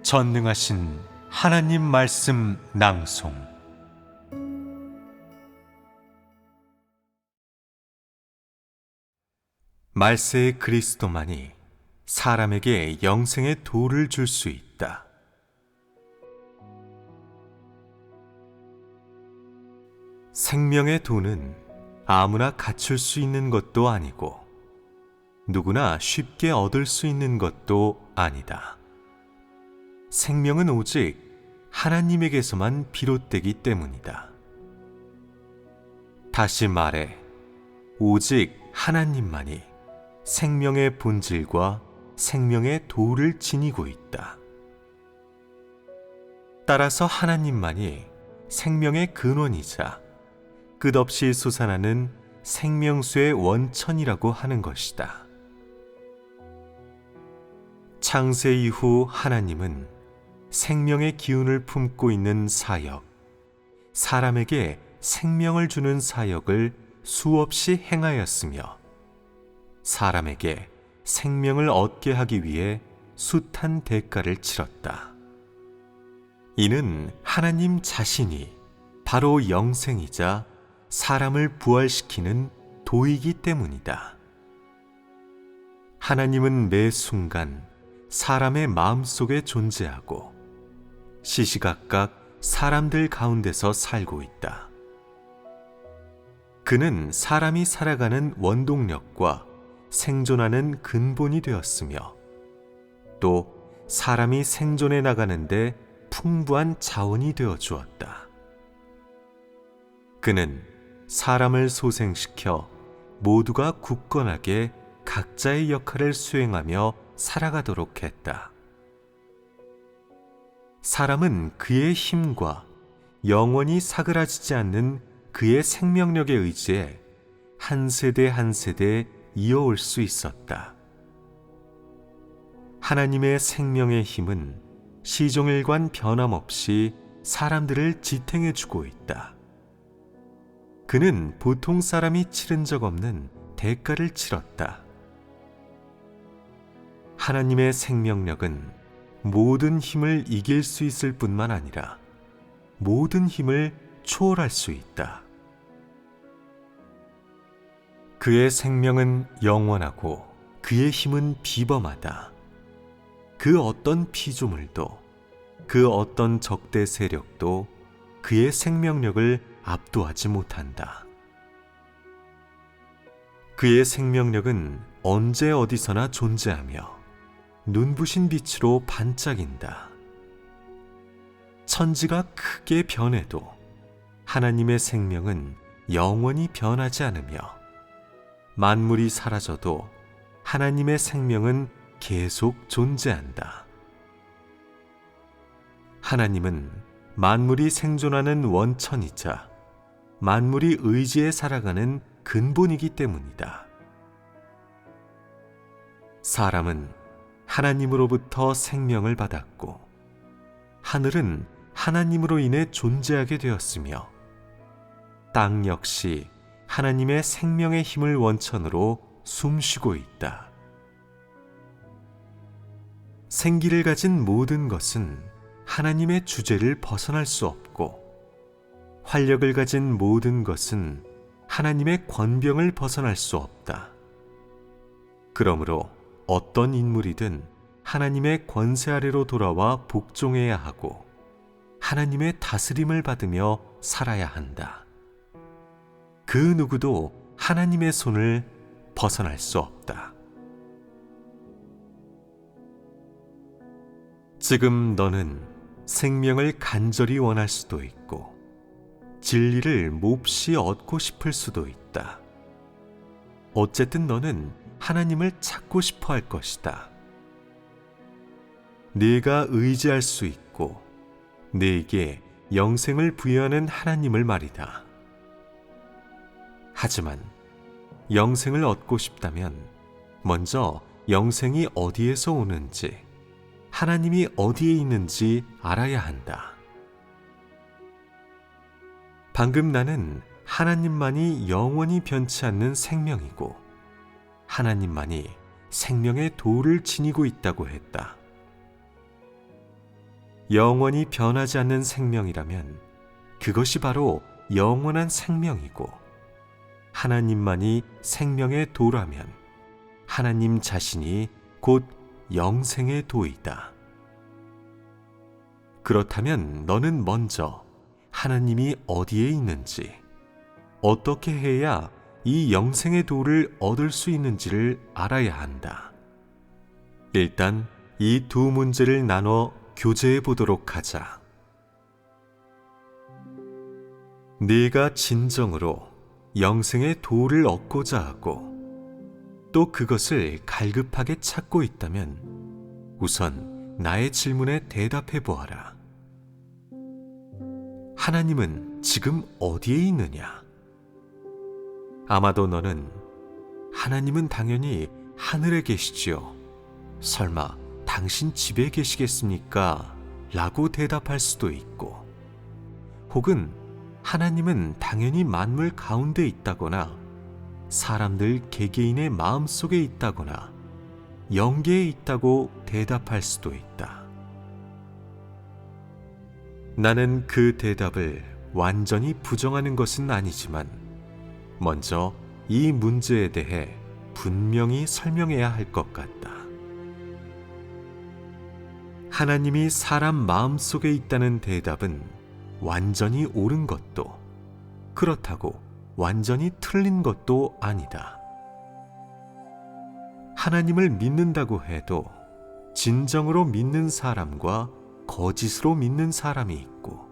전능하신 하나님 말씀 낭송. 말세의 그리스도만이 사람에게 영생의 도를 줄 수 있다. 생명의 도는 아무나 갖출 수 있는 것도 아니고 누구나 쉽게 얻을 수 있는 것도 아니다. 생명은 오직 하나님에게서만 비롯되기 때문이다. 다시 말해, 오직 하나님만이 생명의 본질과 생명의 도를 지니고 있다. 따라서 하나님만이 생명의 근원이자 끝없이 솟아나는 생명수의 원천이라고 하는 것이다. 창세 이후 하나님은 생명의 기운을 품고 있는 사역, 사람에게 생명을 주는 사역을 수없이 행하였으며 사람에게 생명을 얻게 하기 위해 숱한 대가를 치렀다. 이는 하나님 자신이 바로 영생이자 사람을 부활시키는 도이기 때문이다. 하나님은 매 순간 사람의 마음속에 존재하고 시시각각 사람들 가운데서 살고 있다. 그는 사람이 살아가는 원동력과 생존하는 근본이 되었으며 또 사람이 생존해 나가는데 풍부한 자원이 되어 주었다. 그는 사람을 소생시켜 모두가 굳건하게 각자의 역할을 수행하며 살아가도록 했다. 사람은 그의 힘과 영원히 사그라지지 않는 그의 생명력에 의지해 한 세대 한 세대 이어올 수 있었다. 하나님의 생명의 힘은 시종일관 변함없이 사람들을 지탱해주고 있다. 그는 보통 사람이 치른 적 없는 대가를 치렀다. 하나님의 생명력은 모든 힘을 이길 수 있을 뿐만 아니라 모든 힘을 초월할 수 있다. 그의 생명은 영원하고 그의 힘은 비범하다. 그 어떤 피조물도 그 어떤 적대 세력도 그의 생명력을 압도하지 못한다. 그의 생명력은 언제 어디서나 존재하며 눈부신 빛으로 반짝인다. 천지가 크게 변해도 하나님의 생명은 영원히 변하지 않으며 만물이 사라져도 하나님의 생명은 계속 존재한다. 하나님은 만물이 생존하는 원천이자 만물이 의지해 살아가는 근본이기 때문이다. 사람은 하나님으로부터 생명을 받았고 하늘은 하나님으로 인해 존재하게 되었으며 땅 역시 하나님의 생명의 힘을 원천으로 숨쉬고 있다. 생기를 가진 모든 것은 하나님의 주재를 벗어날 수 없고 활력을 가진 모든 것은 하나님의 권병을 벗어날 수 없다. 그러므로 어떤 인물이든 하나님의 권세 아래로 돌아와 복종해야 하고 하나님의 다스림을 받으며 살아야 한다. 그 누구도 하나님의 손을 벗어날 수 없다. 지금 너는 생명을 간절히 원할 수도 있고 진리를 몹시 얻고 싶을 수도 있다. 어쨌든 너는 하나님을 찾고 싶어 할 것이다. 네가 의지할 수 있고 네게 영생을 부여하는 하나님을 말이다. 하지만 영생을 얻고 싶다면 먼저 영생이 어디에서 오는지, 하나님이 어디에 있는지 알아야 한다. 방금 나는 하나님만이 영원히 변치 않는 생명이고 하나님만이 생명의 도를 지니고 있다고 했다. 영원히 변하지 않는 생명이라면 그것이 바로 영원한 생명이고, 하나님만이 생명의 도라면 하나님 자신이 곧 영생의 도이다. 그렇다면 너는 먼저 하나님이 어디에 있는지, 어떻게 해야 이 영생의 도를 얻을 수 있는지를 알아야 한다. 일단 이 두 문제를 나눠 교제해 보도록 하자. 네가 진정으로 영생의 도를 얻고자 하고 또 그것을 갈급하게 찾고 있다면 우선 나의 질문에 대답해 보아라. 하나님은 지금 어디에 있느냐? 아마도 너는 하나님은 당연히 하늘에 계시지요. 설마 당신 집에 계시겠습니까? 라고 대답할 수도 있고, 혹은 하나님은 당연히 만물 가운데 있다거나 사람들 개개인의 마음속에 있다거나 영계에 있다고 대답할 수도 있다. 나는 그 대답을 완전히 부정하는 것은 아니지만 먼저 이 문제에 대해 분명히 설명해야 할 것 같다. 하나님이 사람 마음속에 있다는 대답은 완전히 옳은 것도, 그렇다고 완전히 틀린 것도 아니다. 하나님을 믿는다고 해도 진정으로 믿는 사람과 거짓으로 믿는 사람이 있고,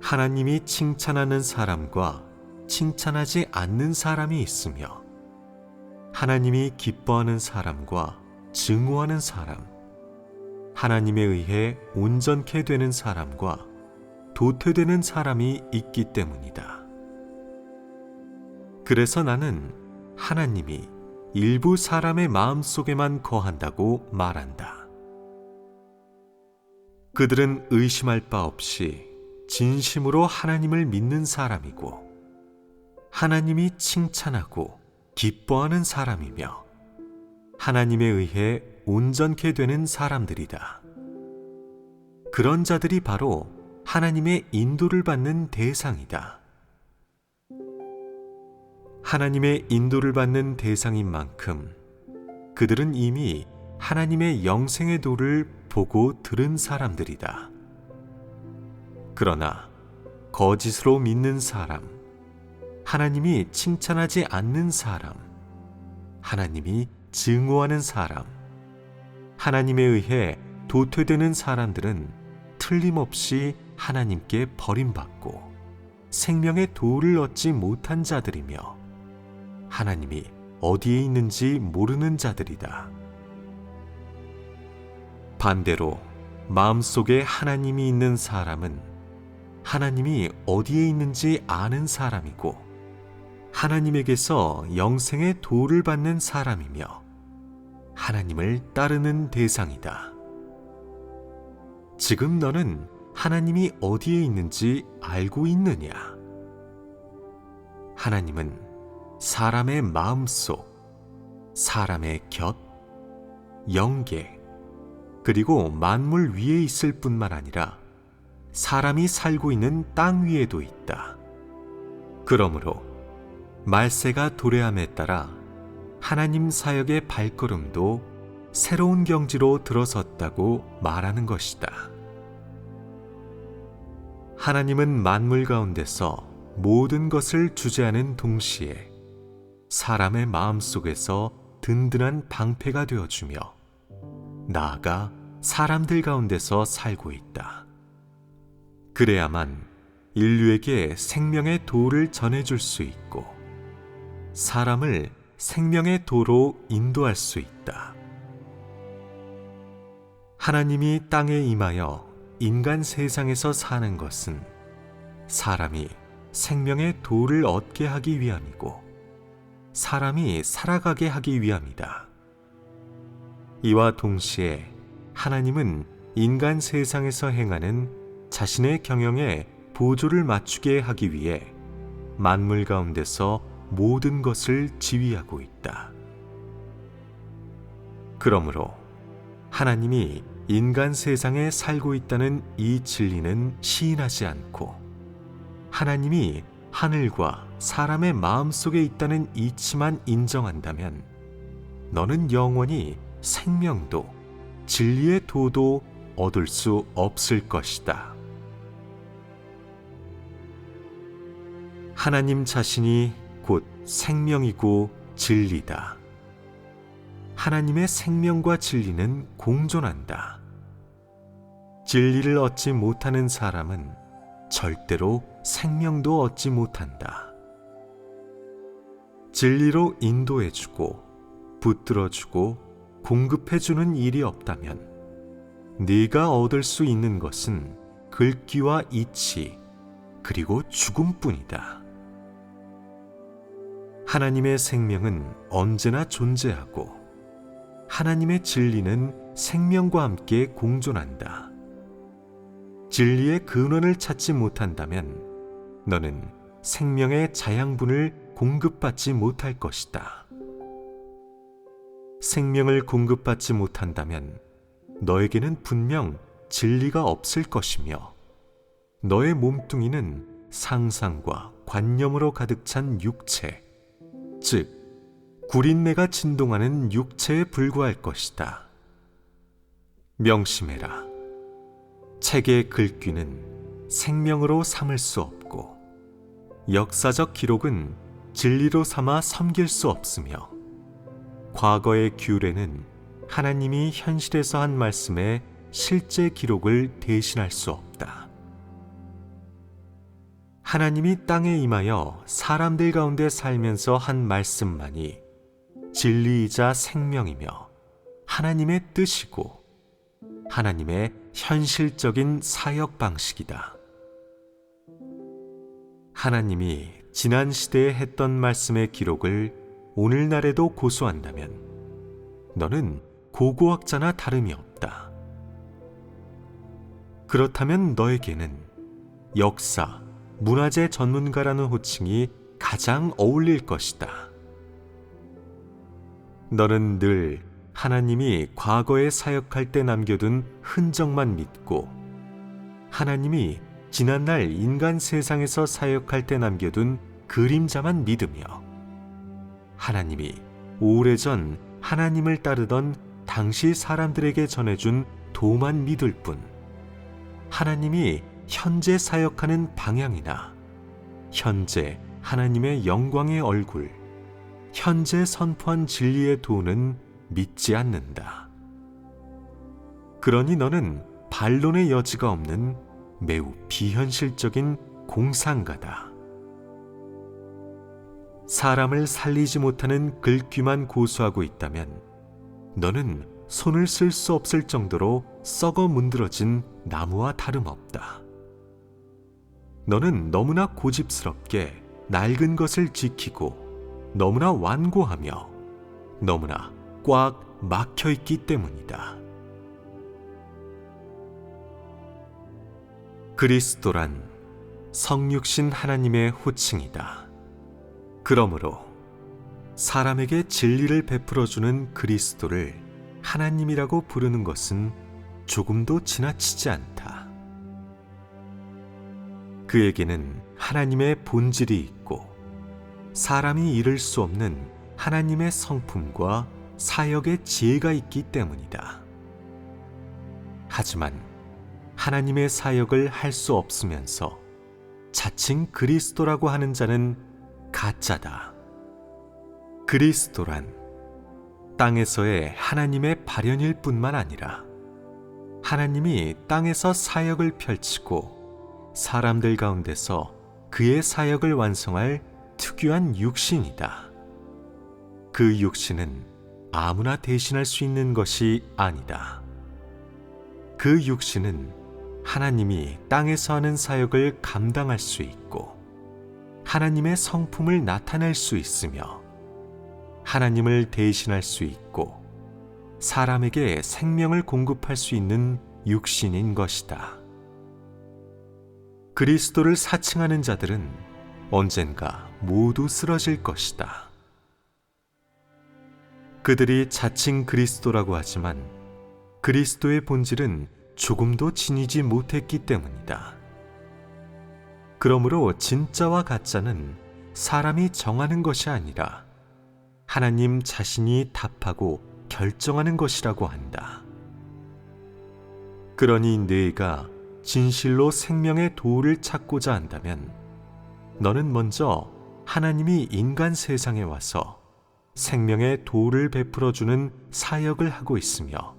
하나님이 칭찬하는 사람과 칭찬하지 않는 사람이 있으며, 하나님이 기뻐하는 사람과 증오하는 사람, 하나님에 의해 온전케 되는 사람과 도태되는 사람이 있기 때문이다. 그래서 나는 하나님이 일부 사람의 마음속에만 거한다고 말한다. 그들은 의심할 바 없이 진심으로 하나님을 믿는 사람이고, 하나님이 칭찬하고 기뻐하는 사람이며, 하나님에 의해 온전케 되는 사람들이다. 그런 자들이 바로 하나님의 인도를 받는 대상이다. 하나님의 인도를 받는 대상인 만큼 그들은 이미 하나님의 영생의 도를 보고 들은 사람들이다. 그러나 거짓으로 믿는 사람, 하나님이 칭찬하지 않는 사람, 하나님이 증오하는 사람, 하나님에 의해 도태되는 사람들은 틀림없이 하나님께 버림받고 생명의 도를 얻지 못한 자들이며, 하나님이 어디에 있는지 모르는 자들이다. 반대로 마음속에 하나님이 있는 사람은 하나님이 어디에 있는지 아는 사람이고, 하나님에게서 영생의 도를 받는 사람이며, 하나님을 따르는 대상이다. 지금 너는 하나님이 어디에 있는지 알고 있느냐? 하나님은 사람의 마음속, 사람의 곁, 영계, 그리고 만물 위에 있을 뿐만 아니라 사람이 살고 있는 땅 위에도 있다. 그러므로 말세가 도래함에 따라 하나님 사역의 발걸음도 새로운 경지로 들어섰다고 말하는 것이다. 하나님은 만물 가운데서 모든 것을 주재하는 동시에 사람의 마음속에서 든든한 방패가 되어주며 나아가 사람들 가운데서 살고 있다. 그래야만 인류에게 생명의 도를 전해줄 수 있고 사람을 생명의 도로 인도할 수 있다. 하나님이 땅에 임하여 인간 세상에서 사는 것은 사람이 생명의 도를 얻게 하기 위함이고 사람이 살아가게 하기 위함이다. 이와 동시에 하나님은 인간 세상에서 행하는 자신의 경영에 보조를 맞추게 하기 위해 만물 가운데서 모든 것을 지휘하고 있다. 그러므로 하나님이 인간 세상에 살고 있다는 이 진리는 시인하지 않고 하나님이 하늘과 사람의 마음속에 있다는 이치만 인정한다면 너는 영원히 생명도 진리의 도도 얻을 수 없을 것이다. 하나님 자신이 곧 생명이고 진리다. 하나님의 생명과 진리는 공존한다. 진리를 얻지 못하는 사람은 절대로 생명도 얻지 못한다. 진리로 인도해주고 붙들어주고 공급해주는 일이 없다면 네가 얻을 수 있는 것은 글귀와 이치 그리고 죽음뿐이다. 하나님의 생명은 언제나 존재하고 하나님의 진리는 생명과 함께 공존한다. 진리의 근원을 찾지 못한다면 너는 생명의 자양분을 공급받지 못할 것이다. 생명을 공급받지 못한다면 너에게는 분명 진리가 없을 것이며 너의 몸뚱이는 상상과 관념으로 가득 찬 육체, 즉 구린내가 진동하는 육체에 불과할 것이다. 명심해라. 책의 글귀는 생명으로 삼을 수 없고 역사적 기록은 진리로 삼아 섬길 수 없으며 과거의 규례는 하나님이 현실에서 한 말씀의 실제 기록을 대신할 수 없다. 하나님이 땅에 임하여 사람들 가운데 살면서 한 말씀만이 진리이자 생명이며 하나님의 뜻이고 하나님의 현실적인 사역 방식이다. 하나님이 지난 시대에 했던 말씀의 기록을 오늘날에도 고수한다면 너는 고고학자나 다름이 없다. 그렇다면 너에게는 역사, 문화재 전문가라는 호칭이 가장 어울릴 것이다. 너는 늘 하나님이 과거에 사역할 때 남겨둔 흔적만 믿고 하나님이 지난날 인간 세상에서 사역할 때 남겨둔 그림자만 믿으며 하나님이 오래전 하나님을 따르던 당시 사람들에게 전해준 도만 믿을 뿐 하나님이 현재 사역하는 방향이나 현재 하나님의 영광의 얼굴, 현재 선포한 진리의 도는 믿지 않는다. 그러니 너는 반론의 여지가 없는 매우 비현실적인 공상가다. 사람을 살리지 못하는 글귀만 고수하고 있다면 너는 손을 쓸 수 없을 정도로 썩어 문드러진 나무와 다름없다. 너는 너무나 고집스럽게 낡은 것을 지키고 너무나 완고하며 너무나 꽉 막혀있기 때문이다. 그리스도란 성육신 하나님의 호칭이다. 그러므로 사람에게 진리를 베풀어주는 그리스도를 하나님이라고 부르는 것은 조금도 지나치지 않다. 그에게는 하나님의 본질이 있고 사람이 이룰 수 없는 하나님의 성품과 사역의 지혜가 있기 때문이다. 하지만 하나님의 사역을 할 수 없으면서 자칭 그리스도라고 하는 자는 가짜다. 그리스도란 땅에서의 하나님의 발현일 뿐만 아니라 하나님이 땅에서 사역을 펼치고 사람들 가운데서 그의 사역을 완성할 특유한 육신이다. 그 육신은 아무나 대신할 수 있는 것이 아니다. 그 육신은 하나님이 땅에서 하는 사역을 감당할 수 있고 하나님의 성품을 나타낼 수 있으며 하나님을 대신할 수 있고 사람에게 생명을 공급할 수 있는 육신인 것이다. 그리스도를 사칭하는 자들은 언젠가 모두 쓰러질 것이다. 그들이 자칭 그리스도라고 하지만 그리스도의 본질은 조금도 지니지 못했기 때문이다. 그러므로 진짜와 가짜는 사람이 정하는 것이 아니라 하나님 자신이 답하고 결정하는 것이라고 한다. 그러니 네가 진실로 생명의 도를 찾고자 한다면 너는 먼저 하나님이 인간 세상에 와서 생명의 도를 베풀어주는 사역을 하고 있으며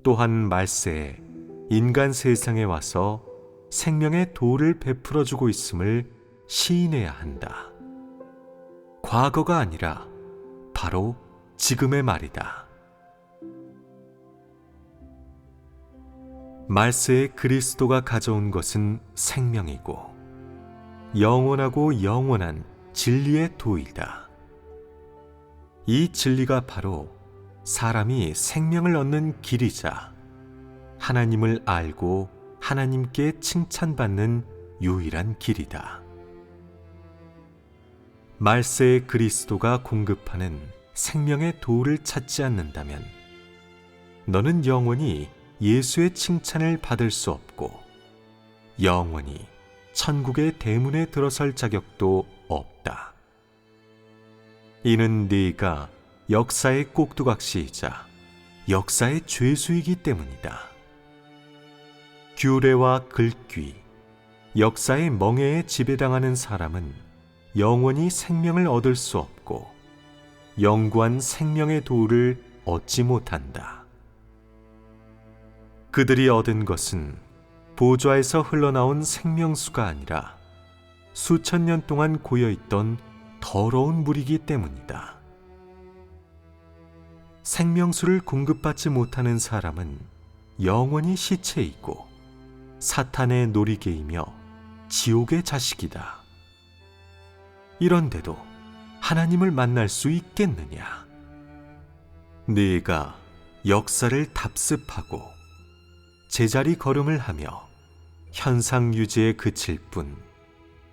또한 말세에 인간 세상에 와서 생명의 도를 베풀어주고 있음을 시인해야 한다. 과거가 아니라 바로 지금의 말이다. 말세에 그리스도가 가져온 것은 생명이고 영원하고 영원한 진리의 도이다. 이 진리가 바로 사람이 생명을 얻는 길이자 하나님을 알고 하나님께 칭찬받는 유일한 길이다. 말세의 그리스도가 공급하는 생명의 도를 찾지 않는다면 너는 영원히 예수의 칭찬을 받을 수 없고 영원히 천국의 대문에 들어설 자격도 없다. 이는 네가 역사의 꼭두각시이자 역사의 죄수이기 때문이다. 규례와 글귀, 역사의 멍에에 지배당하는 사람은 영원히 생명을 얻을 수 없고 영구한 생명의 도를 얻지 못한다. 그들이 얻은 것은 보좌에서 흘러나온 생명수가 아니라 수천 년 동안 고여있던 더러운 물이기 때문이다. 생명수를 공급받지 못하는 사람은 영원히 시체이고 사탄의 놀이개이며 지옥의 자식이다. 이런데도 하나님을 만날 수 있겠느냐? 네가 역사를 답습하고 제자리 걸음을 하며 현상 유지에 그칠 뿐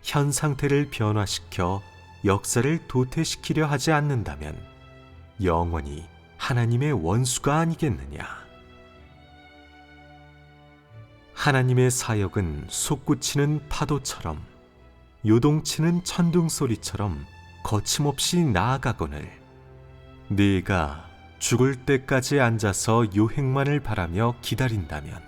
현 상태를 변화시켜 역사를 도태시키려 하지 않는다면 영원히 하나님의 원수가 아니겠느냐? 하나님의 사역은 솟구치는 파도처럼 요동치는 천둥소리처럼 거침없이 나아가거늘 네가 죽을 때까지 앉아서 요행만을 바라며 기다린다면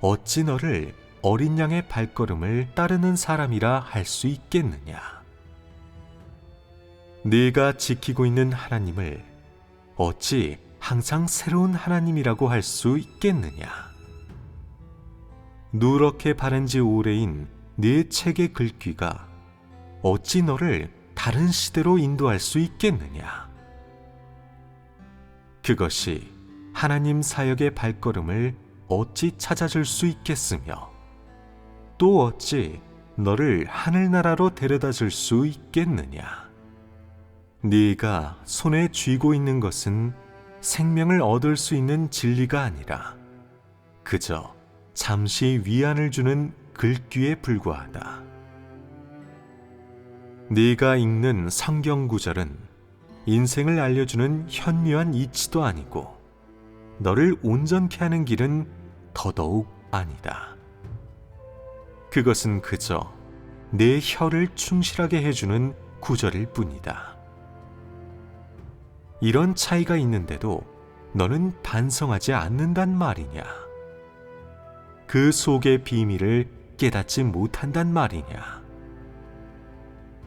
어찌 너를 어린 양의 발걸음을 따르는 사람이라 할 수 있겠느냐? 네가 지키고 있는 하나님을 어찌 항상 새로운 하나님이라고 할 수 있겠느냐? 누렇게 바른 지 오래인 네 책의 글귀가 어찌 너를 다른 시대로 인도할 수 있겠느냐? 그것이 하나님 사역의 발걸음을 어찌 찾아줄 수 있겠으며 또 어찌 너를 하늘나라로 데려다 줄 수 있겠느냐? 네가 손에 쥐고 있는 것은 생명을 얻을 수 있는 진리가 아니라 그저 잠시 위안을 주는 글귀에 불과하다. 네가 읽는 성경 구절은 인생을 알려주는 현묘한 이치도 아니고 너를 온전케 하는 길은 더더욱 아니다. 그것은 그저 내 혀를 충실하게 해주는 구절일 뿐이다. 이런 차이가 있는데도 너는 반성하지 않는단 말이냐? 그 속의 비밀을 깨닫지 못한단 말이냐?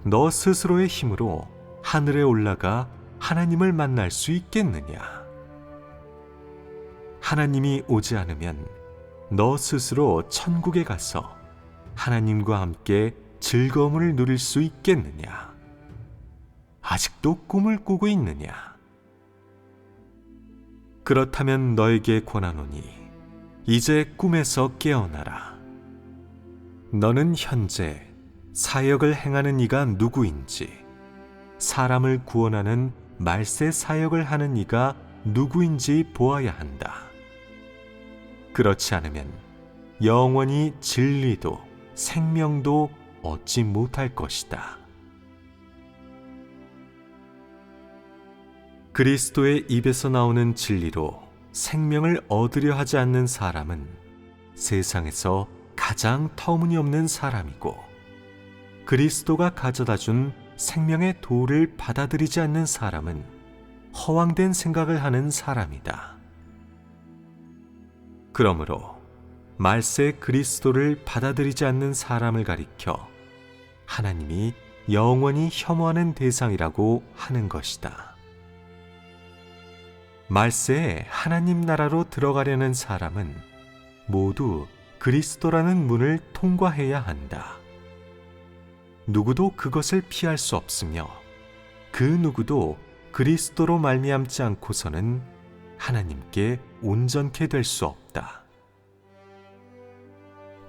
너 스스로의 힘으로 하늘에 올라가 하나님을 만날 수 있겠느냐? 하나님이 오지 않으면 너 스스로 천국에 가서 하나님과 함께 즐거움을 누릴 수 있겠느냐? 아직도 꿈을 꾸고 있느냐? 그렇다면 너에게 권하노니 이제 꿈에서 깨어나라. 너는 현재 사역을 행하는 이가 누구인지, 사람을 구원하는 말세 사역을 하는 이가 누구인지 보아야 한다. 그렇지 않으면 영원히 진리도 생명도 얻지 못할 것이다. 그리스도의 입에서 나오는 진리로 생명을 얻으려 하지 않는 사람은 세상에서 가장 터무니없는 사람이고, 그리스도가 가져다 준 생명의 도를 받아들이지 않는 사람은 허황된 생각을 하는 사람이다. 그러므로 말세 그리스도를 받아들이지 않는 사람을 가리켜 하나님이 영원히 혐오하는 대상이라고 하는 것이다. 말세에 하나님 나라로 들어가려는 사람은 모두 그리스도라는 문을 통과해야 한다. 누구도 그것을 피할 수 없으며 그 누구도 그리스도로 말미암지 않고서는 하나님께 온전케 될 수 없다.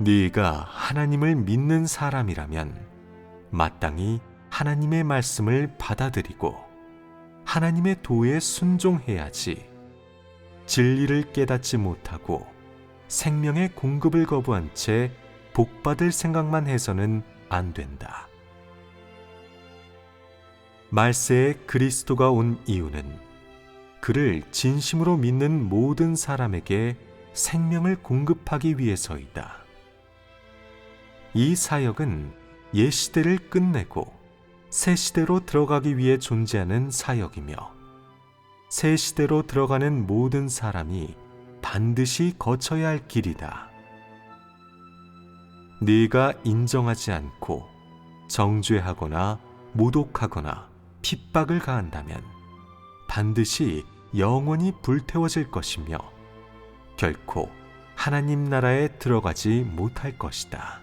네가 하나님을 믿는 사람이라면 마땅히 하나님의 말씀을 받아들이고 하나님의 도에 순종해야지, 진리를 깨닫지 못하고 생명의 공급을 거부한 채 복받을 생각만 해서는 안 된다. 말세에 그리스도가 온 이유는 그를 진심으로 믿는 모든 사람에게 생명을 공급하기 위해서이다. 이 사역은 옛 시대를 끝내고 새 시대로 들어가기 위해 존재하는 사역이며, 새 시대로 들어가는 모든 사람이 반드시 거쳐야 할 길이다. 네가 인정하지 않고 정죄하거나 모독하거나 핍박을 가한다면 반드시 영원히 불태워질 것이며 결코 하나님 나라에 들어가지 못할 것이다.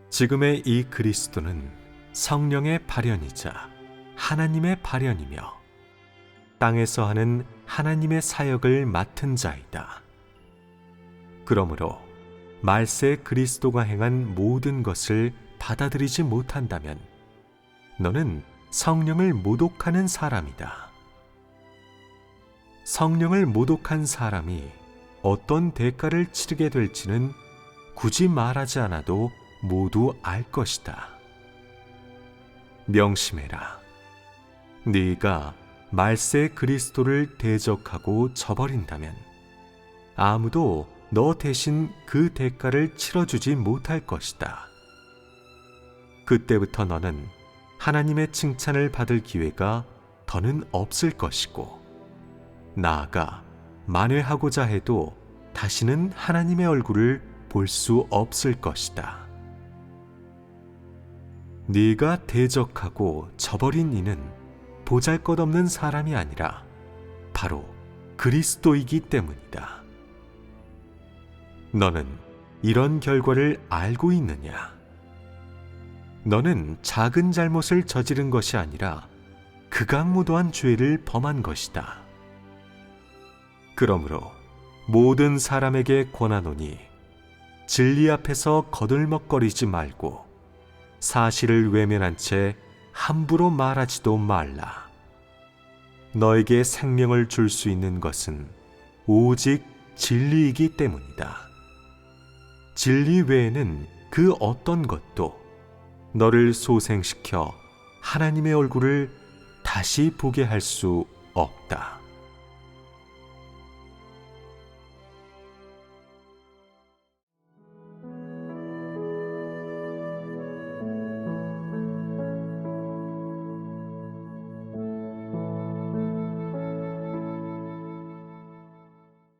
지금의 이 그리스도는 성령의 발현이자 하나님의 발현이며 땅에서 하는 하나님의 사역을 맡은 자이다. 그러므로 말세 그리스도가 행한 모든 것을 받아들이지 못한다면 너는 성령을 모독하는 사람이다. 성령을 모독한 사람이 어떤 대가를 치르게 될지는 굳이 말하지 않아도 모두 알 것이다. 명심해라. 네가 말세 그리스도를 대적하고 저버린다면 아무도 너 대신 그 대가를 치러주지 못할 것이다. 그때부터 너는 하나님의 칭찬을 받을 기회가 더는 없을 것이고, 나아가 만회하고자 해도 다시는 하나님의 얼굴을 볼 수 없을 것이다. 네가 대적하고 저버린 이는 보잘것없는 사람이 아니라 바로 그리스도이기 때문이다. 너는 이런 결과를 알고 있느냐? 너는 작은 잘못을 저지른 것이 아니라 극악무도한 죄를 범한 것이다. 그러므로 모든 사람에게 권하노니 진리 앞에서 거들먹거리지 말고 사실을 외면한 채 함부로 말하지도 말라. 너에게 생명을 줄 수 있는 것은 오직 진리이기 때문이다. 진리 외에는 그 어떤 것도 너를 소생시켜 하나님의 얼굴을 다시 보게 할 수 없다.